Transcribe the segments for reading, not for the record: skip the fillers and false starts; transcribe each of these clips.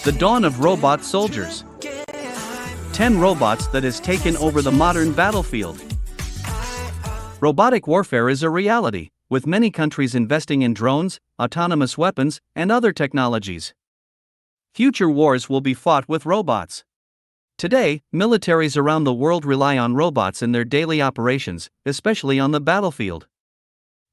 The dawn of robot soldiers. 10 robots that has taken over the modern battlefield. Robotic warfare is a reality, with many countries investing in drones, autonomous weapons, and other technologies. Future wars will be fought with robots. Today, militaries around the world rely on robots in their daily operations, especially on the battlefield.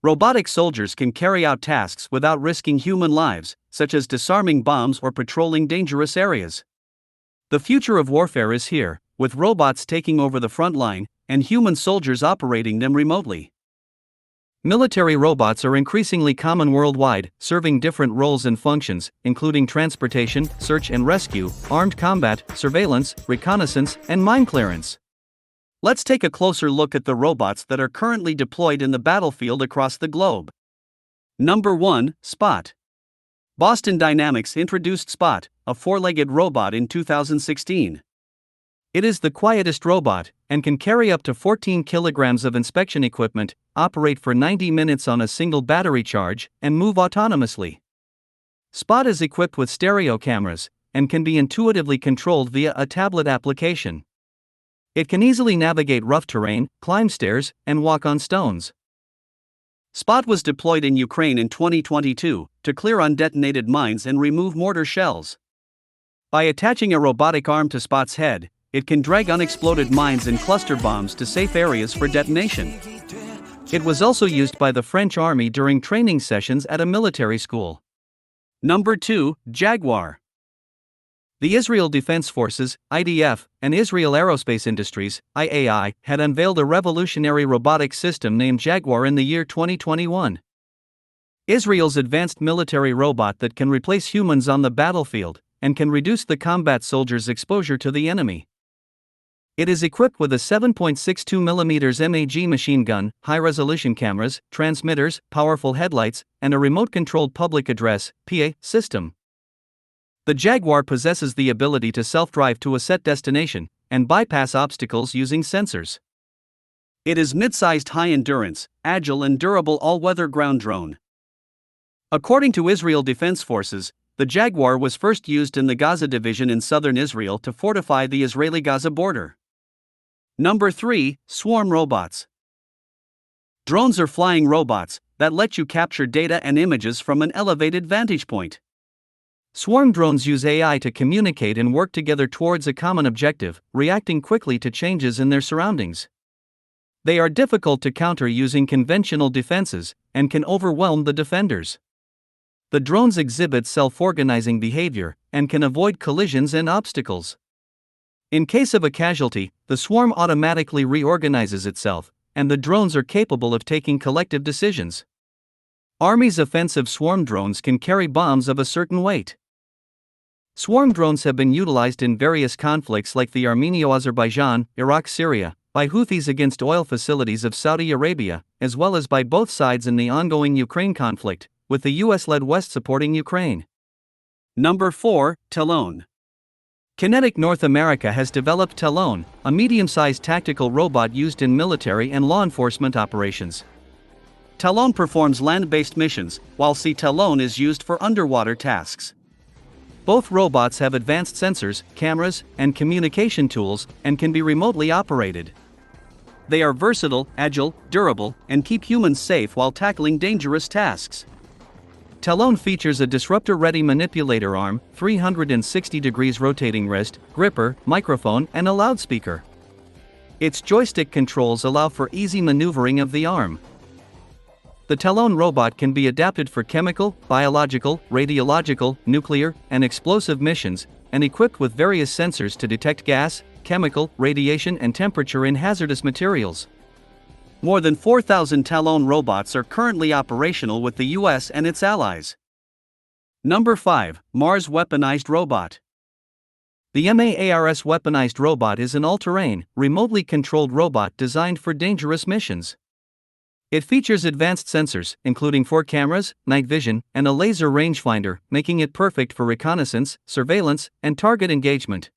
Robotic soldiers can carry out tasks without risking human lives, such as disarming bombs or patrolling dangerous areas. The future of warfare is here, with robots taking over the front line, and human soldiers operating them remotely. Military robots are increasingly common worldwide, serving different roles and functions, including transportation, search and rescue, armed combat, surveillance, reconnaissance, and mine clearance. Let's take a closer look at the robots that are currently deployed in the battlefield across the globe. Number 1. Spot. Boston Dynamics introduced Spot, a four-legged robot in 2016. It is the quietest robot, and can carry up to 14 kilograms of inspection equipment, operate for 90 minutes on a single battery charge, and move autonomously. Spot is equipped with stereo cameras, and can be intuitively controlled via a tablet application. It can easily navigate rough terrain, climb stairs, and walk on stones. Spot was deployed in Ukraine in 2022 to clear undetonated mines and remove mortar shells. By attaching a robotic arm to Spot's head, it can drag unexploded mines and cluster bombs to safe areas for detonation. It was also used by the French Army during training sessions at a military school. Number 2. Jaguar. The Israel Defense Forces, IDF, and Israel Aerospace Industries, IAI, had unveiled a revolutionary robotic system named Jaguar in the year 2021. Israel's advanced military robot that can replace humans on the battlefield, and can reduce the combat soldiers' exposure to the enemy. It is equipped with a 7.62mm MAG machine gun, high-resolution cameras, transmitters, powerful headlights, and a remote-controlled public address (PA) system. The Jaguar possesses the ability to self-drive to a set destination, and bypass obstacles using sensors. It is mid-sized high-endurance, agile and durable all-weather ground drone. According to Israel Defense Forces, the Jaguar was first used in the Gaza division in southern Israel to fortify the Israeli-Gaza border. Number 3. Swarm robots. Drones are flying robots that let you capture data and images from an elevated vantage point. Swarm drones use AI to communicate and work together towards a common objective, reacting quickly to changes in their surroundings. They are difficult to counter using conventional defenses, and can overwhelm the defenders. The drones exhibit self-organizing behavior, and can avoid collisions and obstacles. In case of a casualty, the swarm automatically reorganizes itself, and the drones are capable of taking collective decisions. Armies' offensive swarm drones can carry bombs of a certain weight. Swarm drones have been utilized in various conflicts like the Armenia-Azerbaijan, Iraq-Syria, by Houthis against oil facilities of Saudi Arabia, as well as by both sides in the ongoing Ukraine conflict, with the US-led West supporting Ukraine. Number 4. Telone. Kinetic North America has developed Telone, a medium-sized tactical robot used in military and law enforcement operations. Telone performs land-based missions, while Telone is used for underwater tasks. Both robots have advanced sensors, cameras, and communication tools, and can be remotely operated. They are versatile, agile, durable, and keep humans safe while tackling dangerous tasks. Telone features a disruptor-ready manipulator arm, 360 degrees rotating wrist, gripper, microphone, and a loudspeaker. Its joystick controls allow for easy maneuvering of the arm. The Telone robot can be adapted for chemical, biological, radiological, nuclear, and explosive missions, and equipped with various sensors to detect gas, chemical, radiation, and temperature in hazardous materials. More than 4,000 Telone robots are currently operational with the US and its allies. Number 5. Mars Weaponized Robot. The MARS Weaponized Robot is an all-terrain, remotely controlled robot designed for dangerous missions. It features advanced sensors, including 4 cameras, night vision, and a laser rangefinder, making it perfect for reconnaissance, surveillance, and target engagement.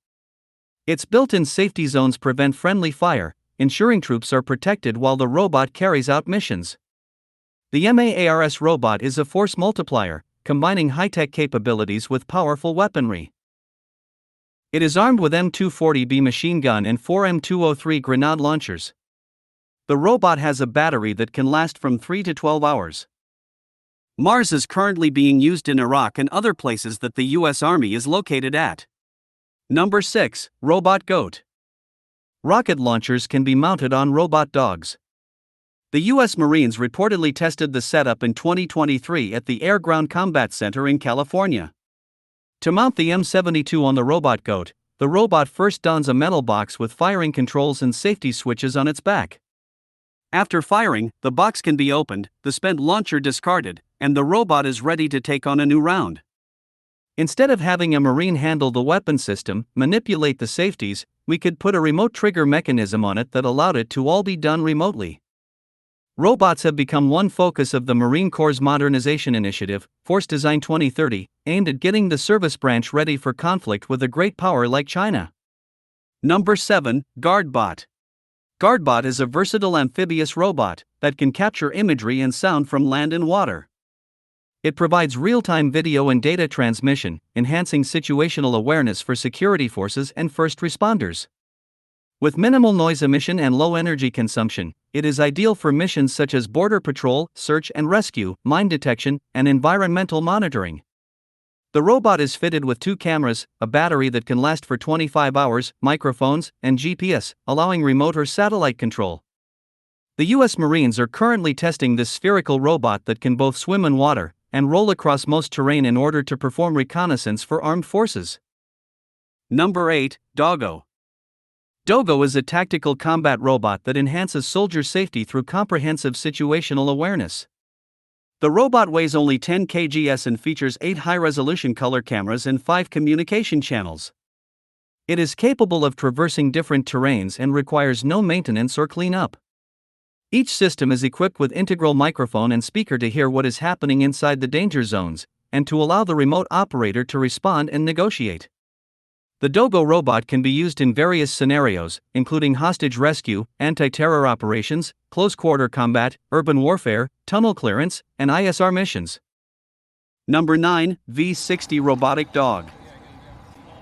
Its built-in safety zones prevent friendly fire, ensuring troops are protected while the robot carries out missions. The MARS robot is a force multiplier, combining high-tech capabilities with powerful weaponry. It is armed with M240B machine gun and 4 M203 grenade launchers. The robot has a battery that can last from 3 to 12 hours. Mars is currently being used in Iraq and other places that the US Army is located at. Number 6. Robot Goat. Rocket launchers can be mounted on robot dogs. The US Marines reportedly tested the setup in 2023 at the Air Ground Combat Center in California. To mount the M72 on the Robot Goat, the robot first dons a metal box with firing controls and safety switches on its back. After firing, the box can be opened, the spent launcher discarded, and the robot is ready to take on a new round. Instead of having a Marine handle the weapon system, manipulate the safeties, we could put a remote trigger mechanism on it that allowed it to all be done remotely. Robots have become one focus of the Marine Corps' modernization initiative, Force Design 2030, aimed at getting the service branch ready for conflict with a great power like China. Number 7. Guardbot. Guardbot is a versatile amphibious robot that can capture imagery and sound from land and water. It provides real-time video and data transmission, enhancing situational awareness for security forces and first responders. With minimal noise emission and low energy consumption, it is ideal for missions such as border patrol, search and rescue, mine detection, and environmental monitoring. The robot is fitted with 2 cameras, a battery that can last for 25 hours, microphones, and GPS, allowing remote or satellite control. The US Marines are currently testing this spherical robot that can both swim in water and roll across most terrain in order to perform reconnaissance for armed forces. Number 8. Dogo. Dogo is a tactical combat robot that enhances soldier safety through comprehensive situational awareness. The robot weighs only 10 kgs and features 8 high-resolution color cameras and 5 communication channels. It is capable of traversing different terrains and requires no maintenance or cleanup. Each system is equipped with integral microphone and speaker to hear what is happening inside the danger zones, and to allow the remote operator to respond and negotiate. The Dogo robot can be used in various scenarios, including hostage rescue, anti-terror operations, close-quarter combat, urban warfare, tunnel clearance, and ISR missions. Number 9. V60 Robotic Dog.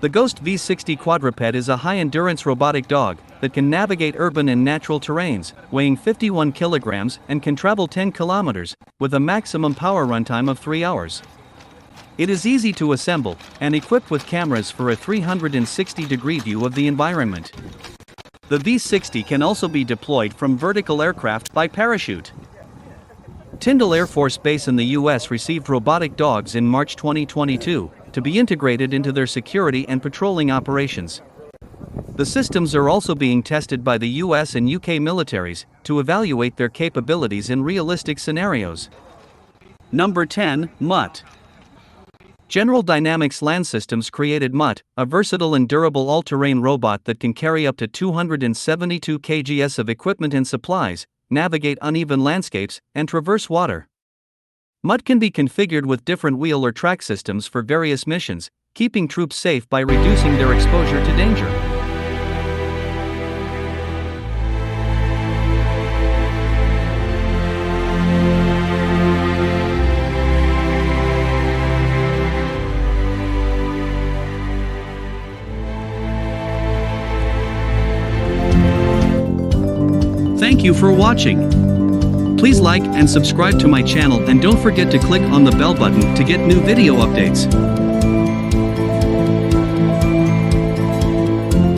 The Ghost V60 Quadruped is a high-endurance robotic dog that can navigate urban and natural terrains, weighing 51 kilograms and can travel 10 kilometers, with a maximum power runtime of 3 hours. It is easy to assemble, and equipped with cameras for a 360-degree view of the environment. The V60 can also be deployed from vertical aircraft by parachute. Tyndall Air Force Base in the U.S. received robotic dogs in March 2022 to be integrated into their security and patrolling operations. The systems are also being tested by the US and UK militaries to evaluate their capabilities in realistic scenarios. Number 10. Mutt. General Dynamics Land Systems created Mutt, a versatile and durable all-terrain robot that can carry up to 272 kgs of equipment and supplies, navigate uneven landscapes, and traverse water. Mutt can be configured with different wheel or track systems for various missions, keeping troops safe by reducing their exposure to danger. Thank you for watching. Please like and subscribe to my channel and don't forget to click on the bell button to get new video updates.